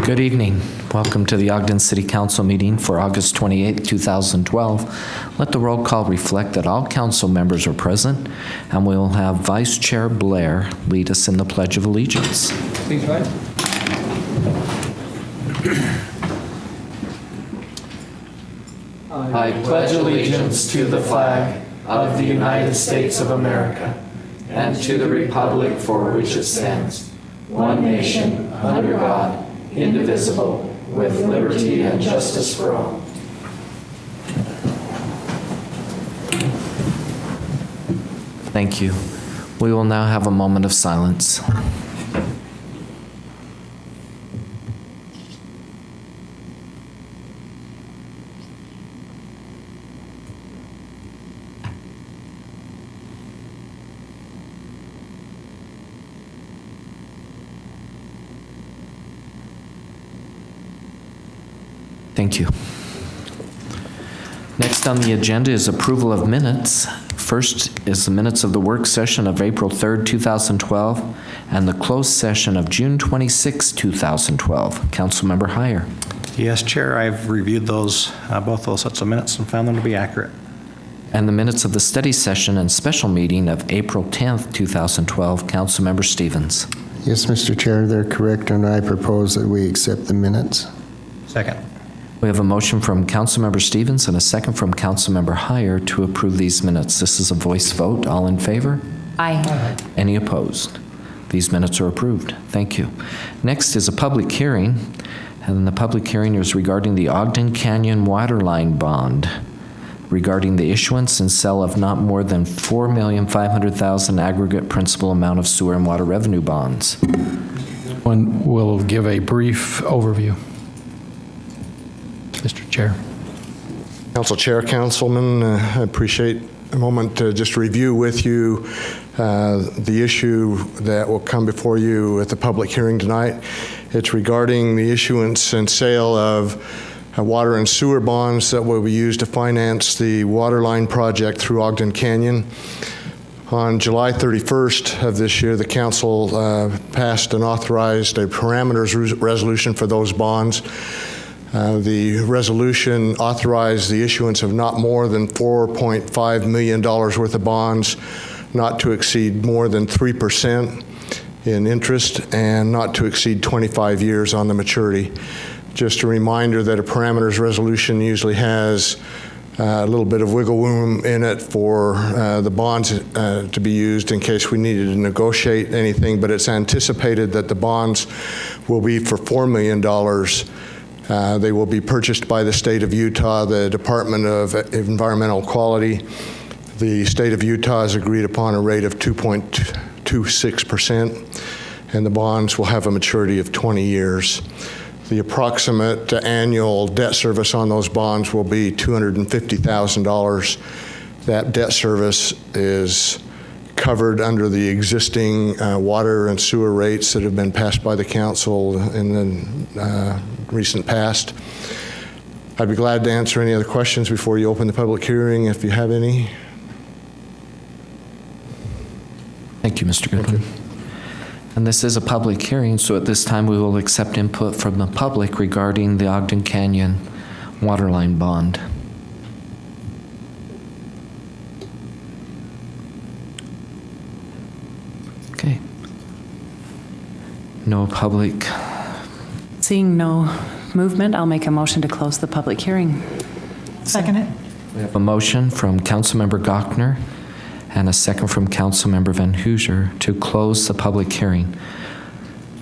Good evening. Welcome to the Ogden City Council meeting for August 28, 2012. Let the roll call reflect that all council members are present, and we will have Vice Chair Blair lead us in the Pledge of Allegiance. Please rise. I pledge allegiance to the flag of the United States of America and to the republic for which it stands, one nation, under God, indivisible, with liberty and justice for all. Thank you. We will now have a moment of silence. Thank you. Next on the agenda is approval of minutes. First is the minutes of the work session of April 3rd, 2012, and the closed session of June 26, 2012. Councilmember Heyer. Yes, Chair, I've reviewed those, both those sets of minutes and found them to be accurate. And the minutes of the study session and special meeting of April 10th, 2012. Councilmember Stevens. Yes, Mr. Chair, they're correct, and I propose that we accept the minutes. Second. We have a motion from Councilmember Stevens and a second from Councilmember Heyer to approve these minutes. This is a voice vote. All in favor? Aye. Any opposed? These minutes are approved. Thank you. Next is a public hearing, and the public hearing is regarding the Ogden Canyon Waterline Bond, regarding the issuance and sale of not more than $4,500,000 aggregate principal amount of sewer and water revenue bonds. One will give a brief overview. Mr. Chair. Council Chair, Councilman, I appreciate a moment to just review with you the issue that will come before you at the public hearing tonight. It's regarding the issuance and sale of water and sewer bonds that will be used to finance the waterline project through Ogden Canyon. On July 31st of this year, the council passed and authorized a parameters resolution for those bonds. The resolution authorized the issuance of not more than $4.5 million worth of bonds, not to exceed more than 3% in interest, and not to exceed 25 years on the maturity. Just a reminder that a parameters resolution usually has a little bit of wiggle room in it for the bonds to be used in case we needed to negotiate anything, but it's anticipated that the bonds will be for $4 million. They will be purchased by the state of Utah, the Department of Environmental Quality. The state of Utah has agreed upon a rate of 2.26%, and the bonds will have a maturity of 20 years. The approximate annual debt service on those bonds will be $250,000. That debt service is covered under the existing water and sewer rates that have been passed by the council in the recent past. I'd be glad to answer any other questions before you open the public hearing, if you have any. Thank you, Mr. Goodwin. And this is a public hearing, so at this time we will accept input from the public regarding the Ogden Canyon Waterline Bond. Okay. No public. Seeing no movement, I'll make a motion to close the public hearing. Second it. We have a motion from Councilmember Gochner and a second from Councilmember Van Hoosier to close the public hearing.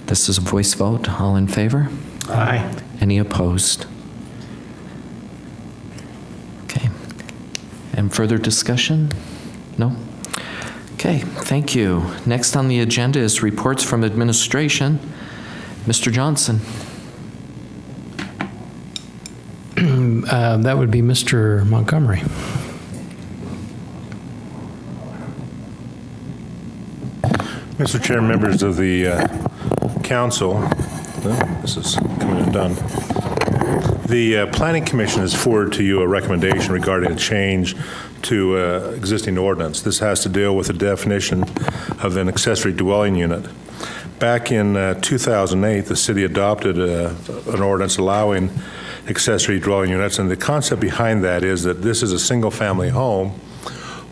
This is a voice vote. All in favor? Aye. Any opposed? Okay. And further discussion? No? Okay, thank you. Next on the agenda is reports from administration. Mr. Johnson. That would be Mr. Montgomery. Mr. Chair, members of the council, this is coming undone. The Planning Commission has forwarded to you a recommendation regarding a change to existing ordinance. This has to deal with the definition of an accessory dwelling unit. Back in 2008, the city adopted an ordinance allowing accessory dwelling units, and the concept behind that is that this is a single-family home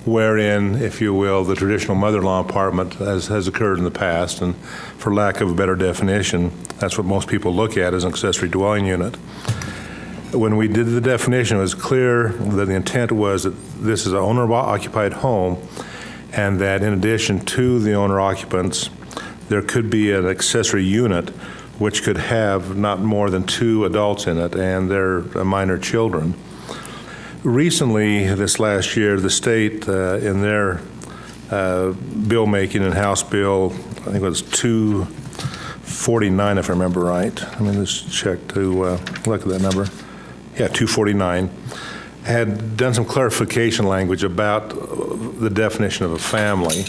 wherein, if you will, the traditional mother-in-law apartment, as has occurred in the past, and for lack of a better definition, that's what most people look at as an accessory dwelling unit. When we did the definition, it was clear that the intent was that this is an owner-occupied home, and that in addition to the owner-occupants, there could be an accessory unit which could have not more than 2 adults in it and their minor children. Recently, this last year, the state, in their bill making and House Bill, I think it was 249, if I remember right. Let me just check to look at that number. Yeah, 249, had done some clarification language about the definition of a family.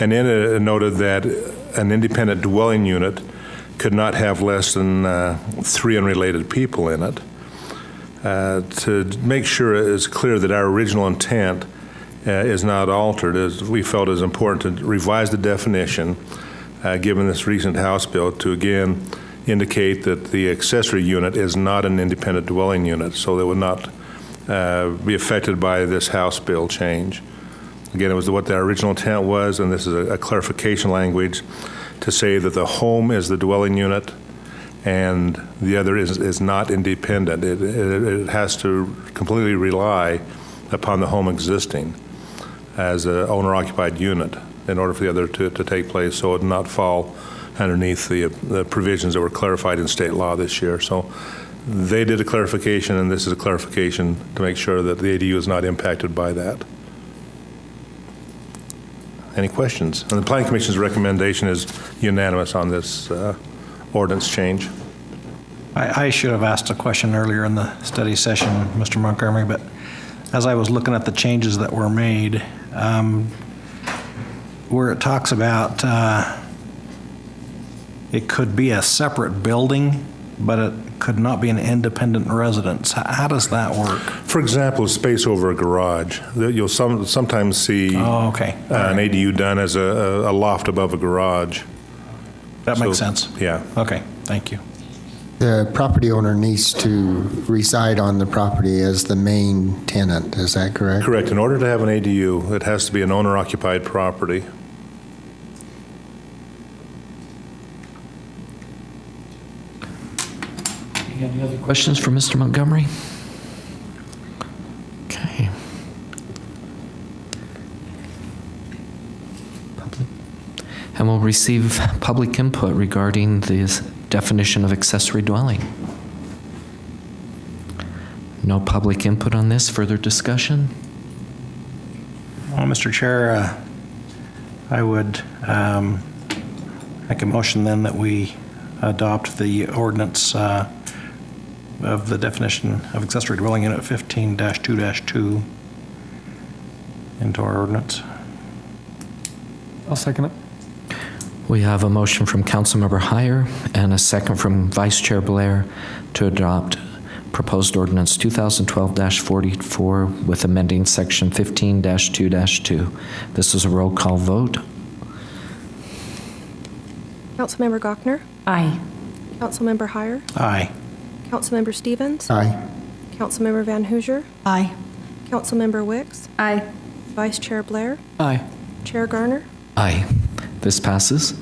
And in it noted that an independent dwelling unit could not have less than 3 unrelated people in it. To make sure it's clear that our original intent is not altered, as we felt it was important to revise the definition, given this recent House bill, to again indicate that the accessory unit is not an independent dwelling unit, so they would not be affected by this House bill change. Again, it was what the original intent was, and this is a clarification language to say that the home is the dwelling unit and the other is not independent. It has to completely rely upon the home existing as an owner-occupied unit in order for the other to take place, so it would not fall underneath the provisions that were clarified in state law this year. So they did a clarification, and this is a clarification to make sure that the ADU is not impacted by that. Any questions? And the Planning Commission's recommendation is unanimous on this ordinance change. I should have asked a question earlier in the study session, Mr. Montgomery, but as I was looking at the changes that were made, where it talks about it could be a separate building, but it could not be an independent residence. How does that work? For example, space over a garage. You'll sometimes see an ADU done as a loft above a garage. That makes sense. Yeah. Okay, thank you. The property owner needs to reside on the property as the main tenant, is that correct? Correct. In order to have an ADU, it has to be an owner-occupied property. Any other questions for Mr. Montgomery? Okay. And we'll receive public input regarding this definition of accessory dwelling. No public input on this. Further discussion? Well, Mr. Chair, I would make a motion then that we adopt the ordinance of the definition of accessory dwelling unit 15-2-2 into our ordinance. I'll second it. We have a motion from Councilmember Heyer and a second from Vice Chair Blair to adopt proposed ordinance 2012-44 with amending section 15-2-2. This is a roll call vote. Councilmember Gochner? Aye. Councilmember Heyer? Aye. Councilmember Stevens? Aye. Councilmember Van Hoosier? Aye. Councilmember Wicks? Aye. Vice Chair Blair? Aye. Chair Garner? Aye. This passes.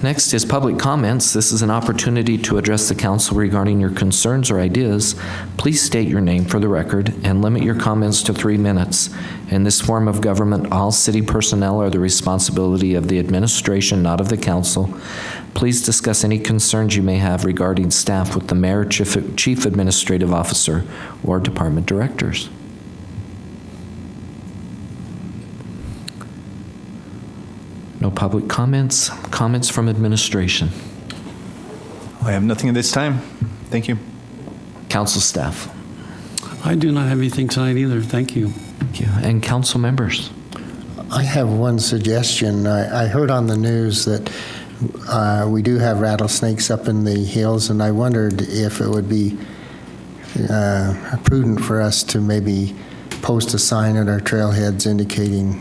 Next is public comments. This is an opportunity to address the council regarding your concerns or ideas. Please state your name for the record and limit your comments to 3 minutes. In this form of government, all city personnel are the responsibility of the administration, not of the council. Please discuss any concerns you may have regarding staff with the mayor, chief administrative officer, or department directors. No public comments. Comments from administration. I have nothing at this time. Thank you. Council staff. I do not have anything tonight either. Thank you. Thank you. And council members. I have one suggestion. I heard on the news that we do have rattlesnakes up in the hills, and I wondered if it would be prudent for us to maybe post a sign at our trailheads indicating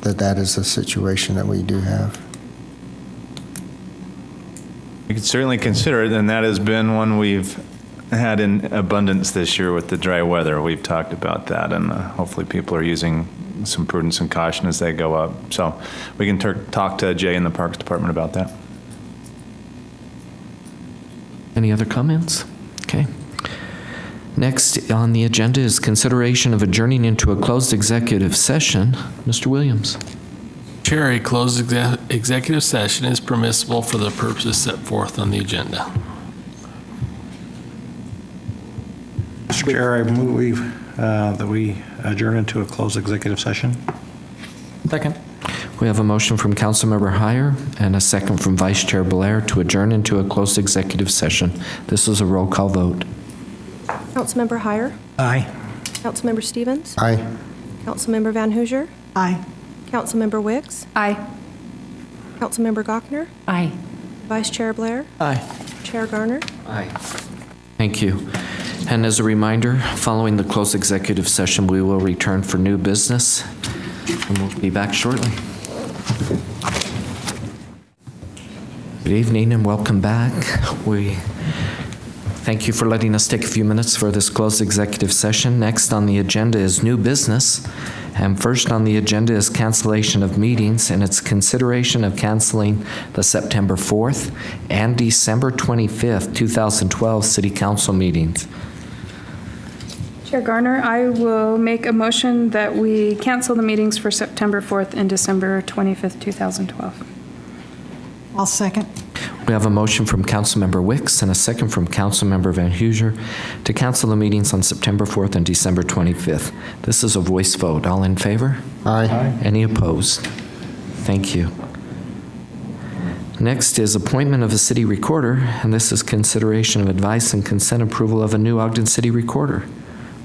that is a situation that we do have. You could certainly consider it, and that has been one we've had in abundance this year with the dry weather. We've talked about that, and hopefully people are using some prudence and caution as they go up. So we can talk to Jay in the Parks Department about that. Any other comments? Okay. Next on the agenda is consideration of adjourning into a closed executive session. Mr. Williams. Chair, a closed executive session is permissible for the purposes set forth on the agenda. Mr. Chair, I move that we adjourn into a closed executive session. Second. We have a motion from Councilmember Heyer and a second from Vice Chair Blair to adjourn into a closed executive session. This is a roll call vote. Councilmember Heyer? Aye. Councilmember Stevens? Aye. Councilmember Van Hoosier? Aye. Councilmember Wicks? Aye. Councilmember Gochner? Aye. Vice Chair Blair? Aye. Chair Garner? Aye. Thank you. And as a reminder, following the closed executive session, we will return for new business, and we'll be back shortly. Good evening and welcome back. We thank you for letting us take a few minutes for this closed executive session. Next on the agenda is new business. And first on the agenda is cancellation of meetings, and it's consideration of canceling the September 4th and December 25th, 2012 City Council meetings. Chair Garner, I will make a motion that we cancel the meetings for September 4th and December 25th, 2012. I'll second. We have a motion from Councilmember Wicks and a second from Councilmember Van Hoosier to cancel the meetings on September 4th and December 25th. This is a voice vote. All in favor? Aye. Any opposed? Thank you. Next is appointment of a city recorder, and this is consideration of advice and consent approval of a new Ogden City recorder.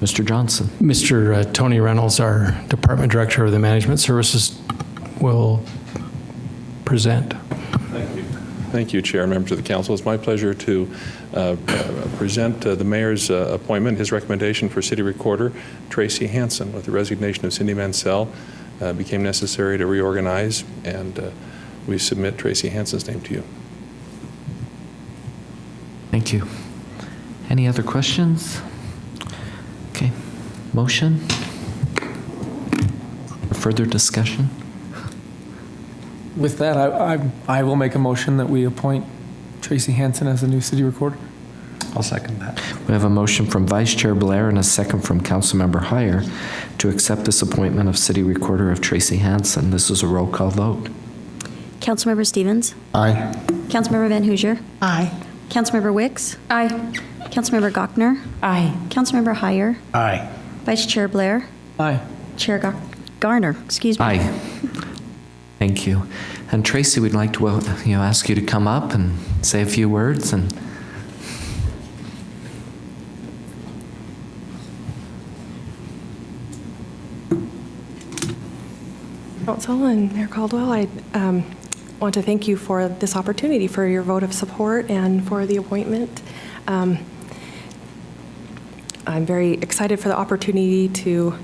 Mr. Johnson. Mr. Tony Reynolds, our Department Director of the Management Services, will present. Thank you, Chair and members of the council. It's my pleasure to present the mayor's appointment, his recommendation for city recorder, Tracy Hansen. With the resignation of Cindy Mansell, became necessary to reorganize, and we submit Tracy Hansen's name to you. Thank you. Any other questions? Okay. Motion? Further discussion? With that, I will make a motion that we appoint Tracy Hansen as the new city recorder. I'll second that. We have a motion from Vice Chair Blair and a second from Councilmember Heyer to accept this appointment of city recorder of Tracy Hansen. This is a roll call vote. Councilmember Stevens? Aye. Councilmember Van Hoosier? Aye. Councilmember Wicks? Aye. Councilmember Gochner? Aye. Councilmember Heyer? Aye. Vice Chair Blair? Aye. Chair Garner, excuse me. Aye. Thank you. And Tracy, we'd like to ask you to come up and say a few words. And Council and Mayor Caldwell, I want to thank you for this opportunity, for your vote of support and for the appointment. I'm very excited for the opportunity to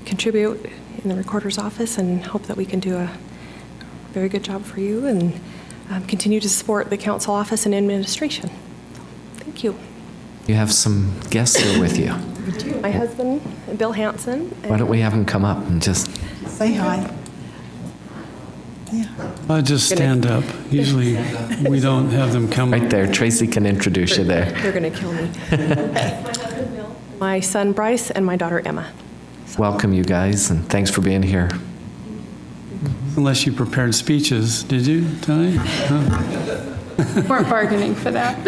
contribute in the recorder's office and hope that we can do a very good job for you and continue to support the council office and administration. Thank you. you have some guests here with you. My husband, Bill Hansen. Why don't we have them come up and just... Say hi. I'll just stand up. Usually, we don't have them come. Right there, Tracy can introduce you there. They're going to kill me. My husband, Bill. My son, Bryce, and my daughter, Emma. Welcome, you guys, and thanks for being here. Unless you prepared speeches, did you tonight? Weren't bargaining for that.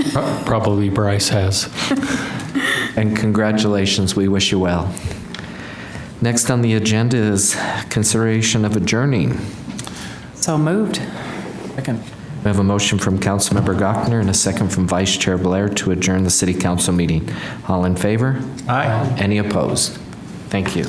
Probably Bryce has. And congratulations, we wish you well. Next on the agenda is consideration of adjourning. So moved. Second. We have a motion from Councilmember Gochner and a second from Vice Chair Blair to adjourn the City Council meeting. All in favor? Aye. Any opposed? Thank you.